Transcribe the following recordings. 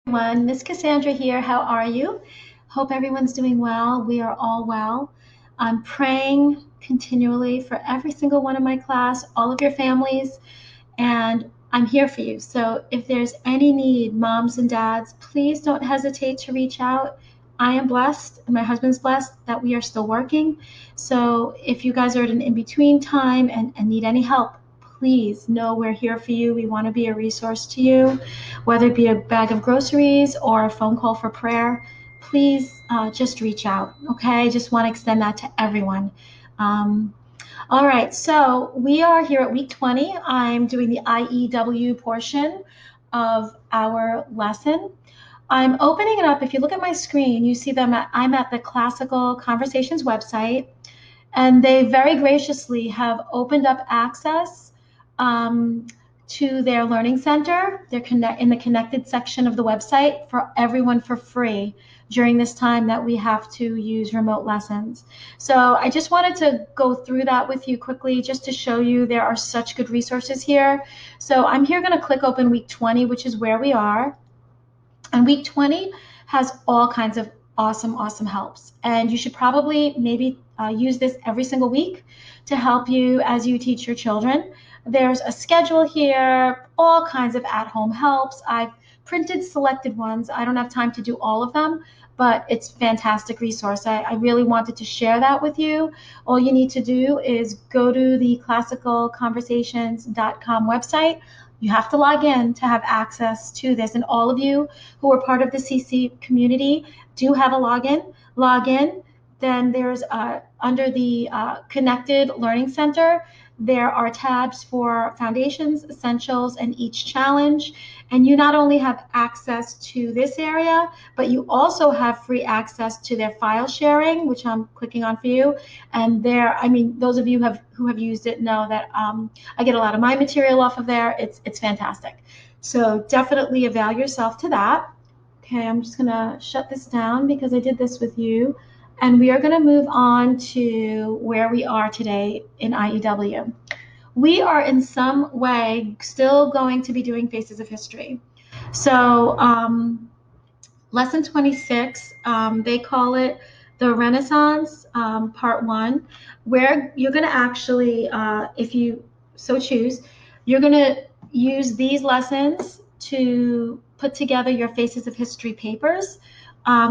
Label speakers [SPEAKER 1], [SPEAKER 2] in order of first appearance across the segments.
[SPEAKER 1] Everyone, Miss Cassandra here. How are you? Hope everyone's doing well. We are all well. I'm praying continually for every single one of my class, all of your families, and I'm here for you. So if there's any need, moms and dads, please don't hesitate to reach out. I am blessed, and my husband's blessed that we are still working. So if you guys are at an in-between time and need any help, please know we're here for you. We want to be a resource to you, whether it be a bag of groceries or a phone call for prayer. Please just reach out, okay? Just want to extend that to everyone. Um, all right, so we are here at week 20. I'm doing the IEW portion of our lesson. I'm opening it up. If you look at my screen, you see that I'm at the Classical Conversations website, and they very graciously have opened up access um, to their learning center. They're in the connected section of the website for everyone for free during this time that we have to use remote lessons. So I just wanted to go through that with you quickly just to show you there are such good resources here. So I'm here going to click open week 20, which is where we are. And week 20 has all kinds of awesome helps. And you should probably maybe use this every single week to help you as you teach your children. There's a schedule here, all kinds of at-home helps. I've printed selected ones. I don't have time to do all of them, but it's a fantastic resource. I really wanted to share that with you. All you need to do is go to the classicalconversations.com website. You have to log in to have access to this. And all of you who are part of the CC community do have a login. Log in. Then there's under the Connected Learning Center, there are tabs for Foundations, Essentials, and each challenge. And you not only have access to this area, but you also have free access to their file sharing, which I'm clicking on for you. And there, I mean, those of you who have used it know that I get a lot of my material off of there. It's fantastic. So definitely avail yourself to that. Okay, I'm just gonna shut this down because I did this with you. And we are gonna move on to where we are today in IEW. We are in some way still going to be doing Faces of History. So lesson 26, they call it the Renaissance, part one, where you're going to actually, if you so choose, you're going to use these lessons to put together your Faces of History papers.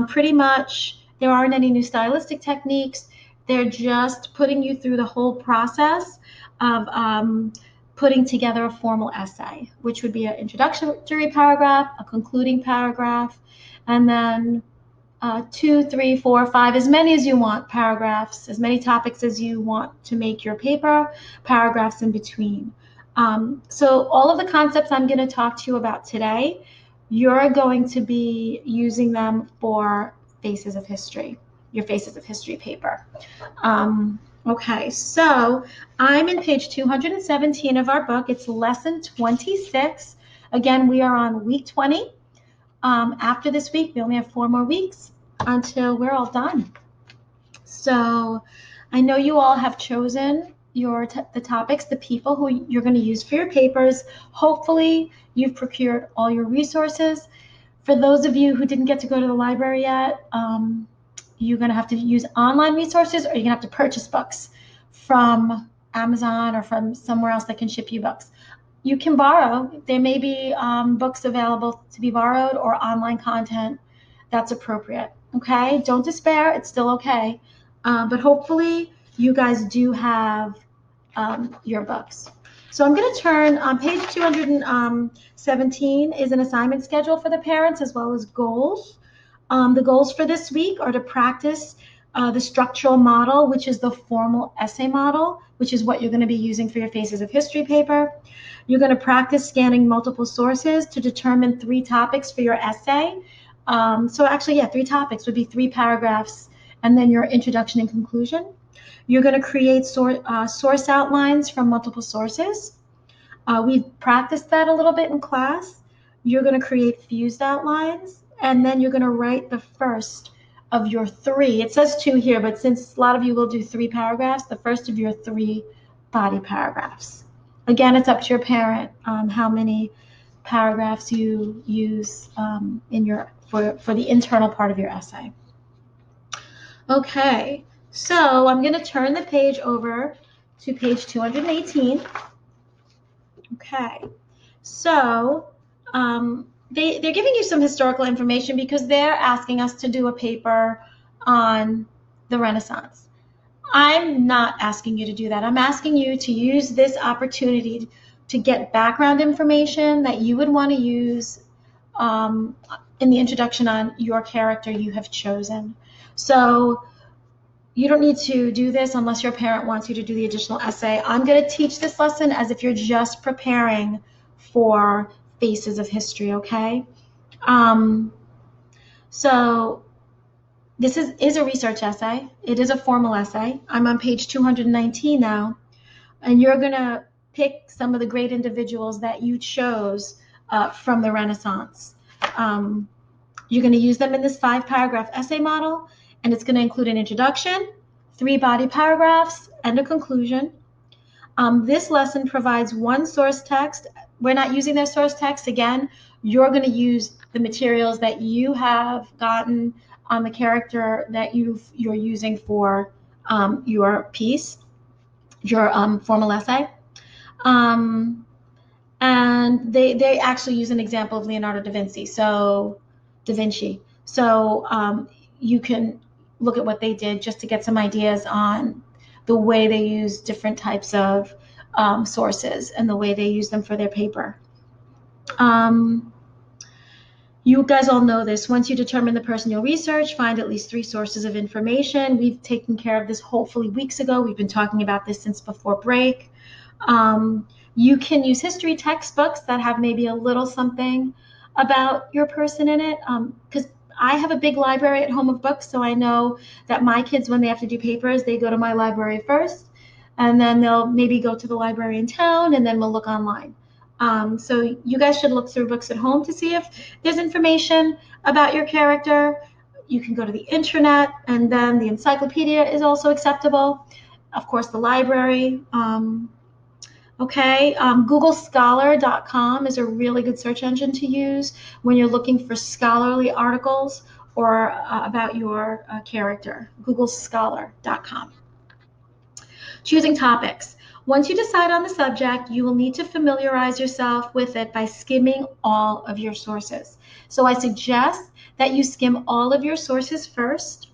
[SPEAKER 1] Pretty much, there aren't any new stylistic techniques. They're just putting you through the whole process of putting together a formal essay, which would be an introductory paragraph, a concluding paragraph, and then 2, 3, 4, 5, as many as you want paragraphs, as many topics as you want to make your paper, paragraphs in between. So all of the concepts I'm going to talk to you about today, you're going to be using them for Faces of History, your Faces of History paper. Okay, so I'm in page 217 of our book. It's lesson 26. Again, we are on week 20. After this week, we only have 4 more weeks until we're all done. So I know you all have chosen the topics, the people who you're going to use for your papers. Hopefully, you've procured all your resources. For those of you who didn't get to go to the library yet, you're going to have to use online resources, or you're going to have to purchase books from Amazon or from somewhere else that can ship you books. You can borrow. There may be books available to be borrowed or online content that's appropriate. Okay, don't despair. It's still okay. But hopefully you guys do have your books. So I'm going to turn on page 217 is an assignment schedule for the parents as well as goals. The goals for this week are to practice the structural model, which is the formal essay model, which is what you're going to be using for your Faces of History paper. You're going to practice scanning multiple sources to determine 3 topics for your essay. So actually, 3 topics would be 3 paragraphs, and then your introduction and conclusion. You're going to create source outlines from multiple sources. We've practiced that a little bit in class. You're going to create fused outlines, and then you're going to write the first of your 3. It says 2 here, but since a lot of you will do 3 paragraphs, the first of your 3 body paragraphs. Again, it's up to your parent how many paragraphs you use in your for the internal part of your essay. Okay, so I'm going to turn the page over to page 218. Okay, so they're giving you some historical information because they're asking us to do a paper on the Renaissance. I'm not asking you to do that. I'm asking you to use this opportunity to get background information that you would want to use in the introduction on your character you have chosen. So you don't need to do this unless your parent wants you to do the additional essay. I'm going to teach this lesson as if you're just preparing for Faces of History, okay? So this is a research essay. It is a formal essay. I'm on page 219 now, and you're going to pick some of the great individuals that you chose from the Renaissance. You're going to use them in this 5-paragraph essay model, and it's going to include an introduction, 3 body paragraphs, and a conclusion. This lesson provides one source text. We're not using their source text. Again, you're going to use the materials that you have gotten on the character that you're using for your piece, your formal essay. And they actually use an example of Leonardo da Vinci. So you can look at what they did just to get some ideas on the way they use different types of sources and the way they use them for their paper. You guys all know this. Once you determine the person you'll research, find at least 3 sources of information. We've taken care of this hopefully weeks ago. We've been talking about this since before break. You can use history textbooks that have maybe a little something about your person in it, because I have a big library at home of books, so I know that my kids, when they have to do papers, they go to my library first, and then they'll maybe go to the library in town, and then we'll look online. So you guys should look through books at home to see if there's information about your character. You can go to the internet, and then the encyclopedia is also acceptable. Of course, the library. Googlescholar.com is a really good search engine to use when you're looking for scholarly articles or about your character. Googlescholar.com. Choosing topics. Once you decide on the subject, you will need to familiarize yourself with it by skimming all of your sources. So I suggest that you skim all of your sources first.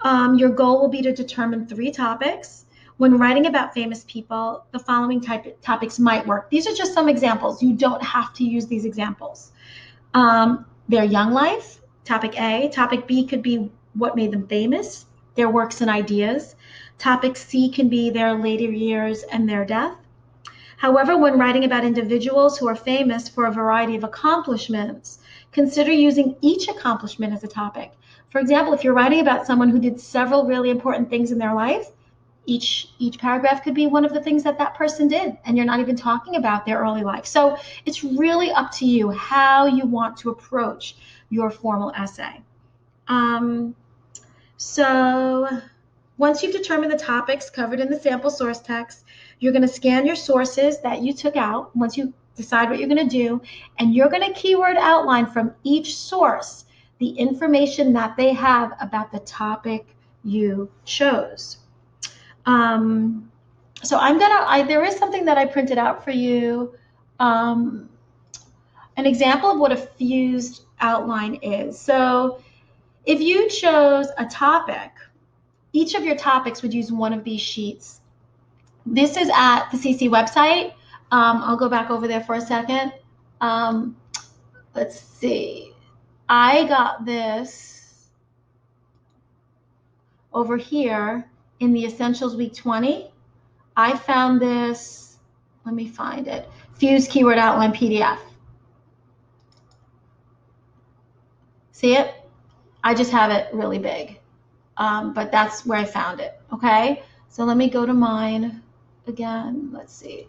[SPEAKER 1] Your goal will be to determine 3 topics. When writing about famous people, the following topics might work. These are just some examples. You don't have to use these examples. Their young life, topic A. Topic B could be what made them famous, their works and ideas. Topic C can be their later years and their death. However, when writing about individuals who are famous for a variety of accomplishments, consider using each accomplishment as a topic. For example, if you're writing about someone who did several really important things in their life, each paragraph could be one of the things that person did, and you're not even talking about their early life. So it's really up to you how you want to approach your formal essay. So once you've determined the topics covered in the sample source text, you're going to scan your sources that you took out once you decide what you're going to do, and you're going to keyword outline from each source the information that they have about the topic you chose. So there is something that I printed out for you, an example of what a fused outline is. So if you chose a topic, each of your topics would use one of these sheets. This is at the CC website. I'll go back over there for a second. Let's see. I got this over here in the Essentials Week 20. I found this, let me find it, Fused Keyword Outline PDF. See it? I just have it really big, but that's where I found it, okay? So let me go to mine again. Let's see.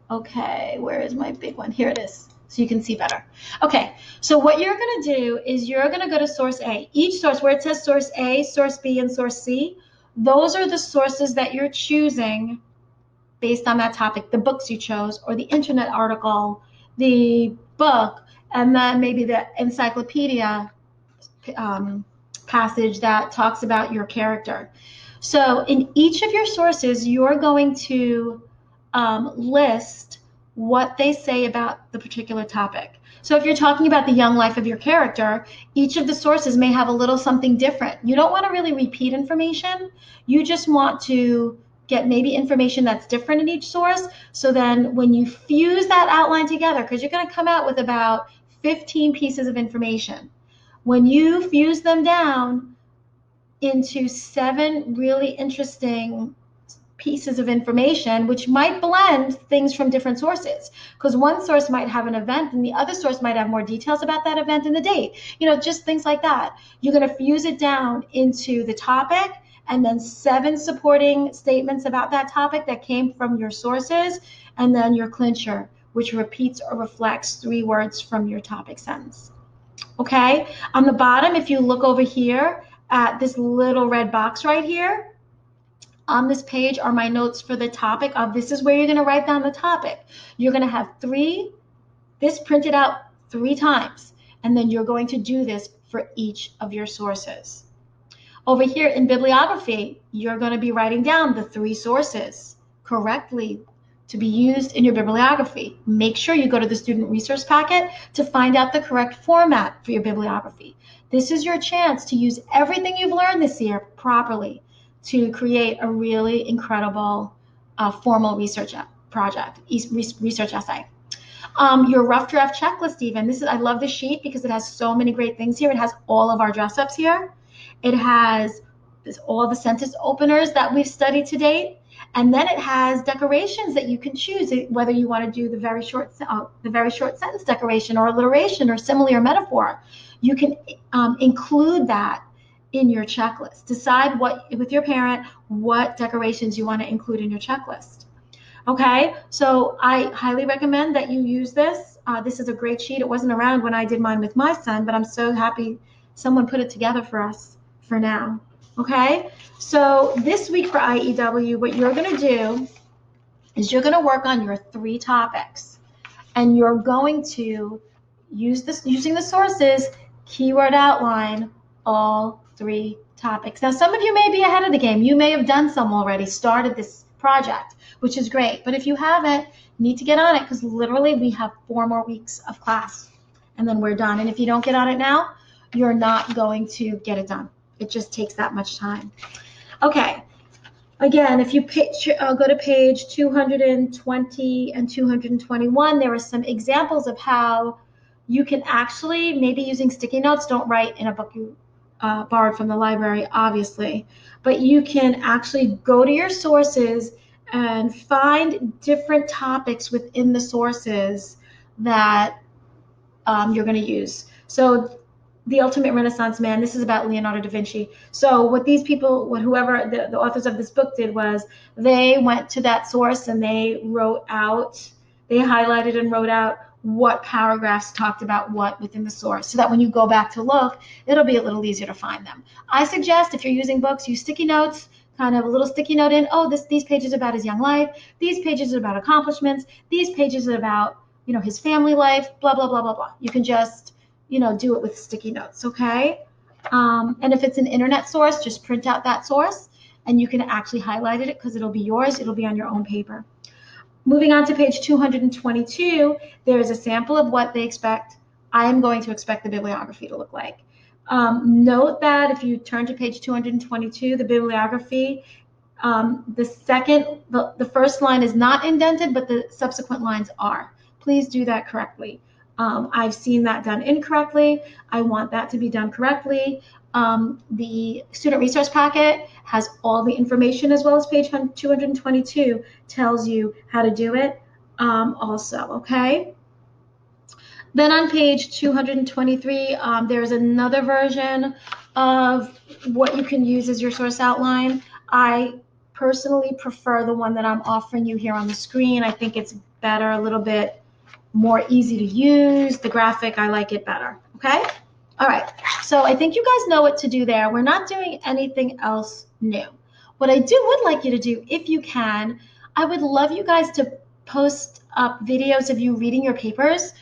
[SPEAKER 1] Okay, where is my big one? Here it is, so you can see better. Okay, so what you're going to do is you're going to go to source A. Each source, where it says source A, source B, and source C, those are the sources that you're choosing based on that topic, the books you chose, or the internet article, the book, and then maybe the encyclopedia passage that talks about your character. So in each of your sources, you're going to list what they say about the particular topic. So if you're talking about the young life of your character, each of the sources may have a little something different. You don't want to really repeat information. You just want to get maybe information that's different in each source. So then when you fuse that outline together, because you're going to come out with about 15 pieces of information, when you fuse them down into 7 really interesting pieces of information, which might blend things from different sources, because one source might have an event and the other source might have more details about that event and the date, just things like that. You're going to fuse it down into the topic, and then 7 supporting statements about that topic that came from your sources, and then your clincher, which repeats or reflects 3 words from your topic sentence. Okay, on the bottom, if you look over here at this little red box right here, on this page are my notes for the topic of this is where you're going to write down the topic. You're going to have this printed out 3 times, and then you're going to do this for each of your sources. Over here in bibliography, you're going to be writing down the 3 sources correctly to be used in your bibliography. Make sure you go to the student resource packet to find out the correct format for your bibliography. This is your chance to use everything you've learned this year properly to create a really incredible formal research project, research essay. Your rough draft checklist even. I love this sheet because it has so many great things here. It has all of our dress ups here. It has all the sentence openers that we've studied to date. And then it has decorations that you can choose, whether you want to do the very short sentence decoration or alliteration or simile or metaphor. You can include that in your checklist. Decide with your parent what decorations you want to include in your checklist. Okay, so I highly recommend that you use this. This is a great sheet. It wasn't around when I did mine with my son, but I'm so happy someone put it together for us for now. Okay, so this week for IEW, what you're going to do is you're going to work on your 3 topics, and you're going to using the sources, keyword outline all 3 topics. Now, some of you may be ahead of the game. You may have done some already, started this project, which is great. But if you haven't, you need to get on it, because literally we have 4 more weeks of class and then we're done. And if you don't get on it now, you're not going to get it done. It just takes that much time. Okay. Again, if you go to page 220 and 221, there are some examples of how you can actually, maybe using sticky notes, don't write in a book you borrowed from the library, obviously, but you can actually go to your sources and find different topics within the sources that you're going to use. So The Ultimate Renaissance Man, this is about Leonardo da Vinci. So what these people, whoever the authors of this book did was they went to that source and they highlighted and wrote out what paragraphs talked about what within the source, so that when you go back to look, it'll be a little easier to find them. I suggest if you're using books, use sticky notes, kind of a little sticky note in, these pages are about his young life, these pages are about accomplishments, these pages are about, his family life, blah, blah, blah, blah, blah. You can just do it with sticky notes, okay? And if it's an internet source, just print out that source, and you can actually highlight it because it'll be yours. It'll be on your own paper. Moving on to page 222, there is a sample of what I am going to expect the bibliography to look like. Note that if you turn to page 222, the bibliography, the first line is not indented, but the subsequent lines are. Please do that correctly. I've seen that done incorrectly. I want that to be done correctly. The student resource packet has all the information, as well as page 222 tells you how to do it also, okay? Then on page 223, there's another version of what you can use as your source outline. I personally prefer the one that I'm offering you here on the screen. I think it's better, a little bit more easy to use. The graphic, I like it better, okay? All right, so I think you guys know what to do there. We're not doing anything else new. What I would like you to do, if you can, I would love you guys to post up videos of you reading your papers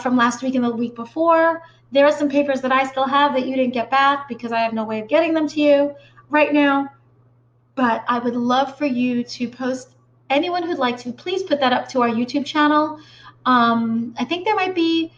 [SPEAKER 1] from last week and the week before. There are some papers that I still have that you didn't get back because I have no way of getting them to you right now. But I would love for you to post, anyone who'd like to, please put that up to our YouTube channel. I think there might be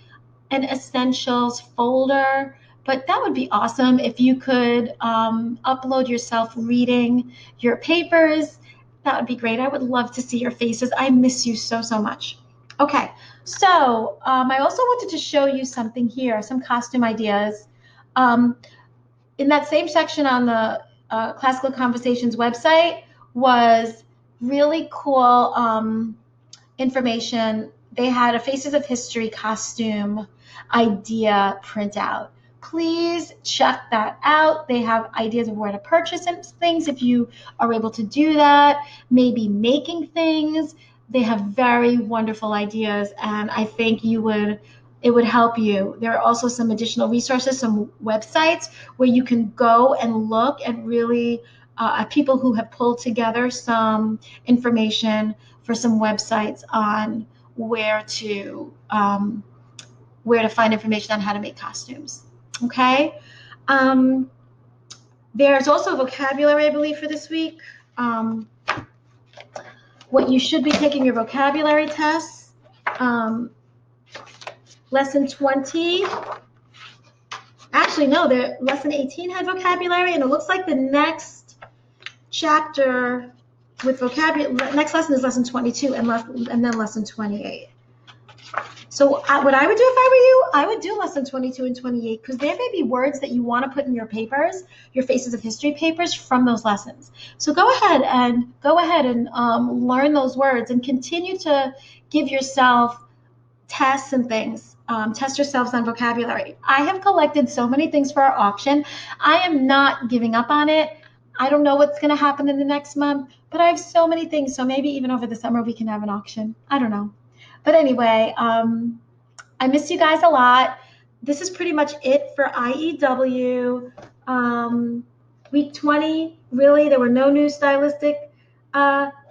[SPEAKER 1] an essentials folder, but that would be awesome if you could upload yourself reading your papers. That would be great. I would love to see your faces. I miss you so, so much. Okay, so I also wanted to show you something here, some costume ideas. In that same section on the Classical Conversations website was really cool information. They had a Faces of History costume idea printout. Please check that out. They have ideas of where to purchase things if you are able to do that, maybe making things. They have very wonderful ideas, and I think it would help you. There are also some additional resources, some websites where you can go and look and really at people who have pulled together some information for some websites on where to find information on how to make costumes. Okay. There's also vocabulary, I believe, for this week. What you should be taking your vocabulary tests. Lesson 20. Actually, no, lesson 18 had vocabulary, and it looks like the next chapter with vocabulary, next lesson is lesson 22, and then lesson 28. So what I would do if I were you, I would do lesson 22 and 28, because there may be words that you want to put in your papers, your Faces of History papers from those lessons. So go ahead and learn those words and continue to give yourself tests and things. Test yourselves on vocabulary. I have collected so many things for our auction. I am not giving up on it. I don't know what's going to happen in the next month, but I have so many things. So maybe even over the summer we can have an auction. I don't know. But anyway, I miss you guys a lot. This is pretty much it for IEW. Week 20, really, there were no new stylistic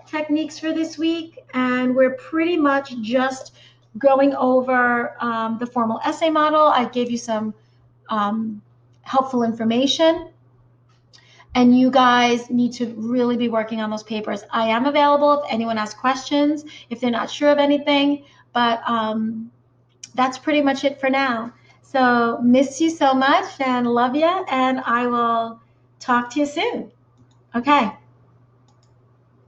[SPEAKER 1] techniques for this week, and we're pretty much just going over the formal essay model. I gave you some helpful information, and you guys need to really be working on those papers. I am available if anyone has questions, if they're not sure of anything, but that's pretty much it for now. So miss you so much and love you, and I will talk to you soon. Okay.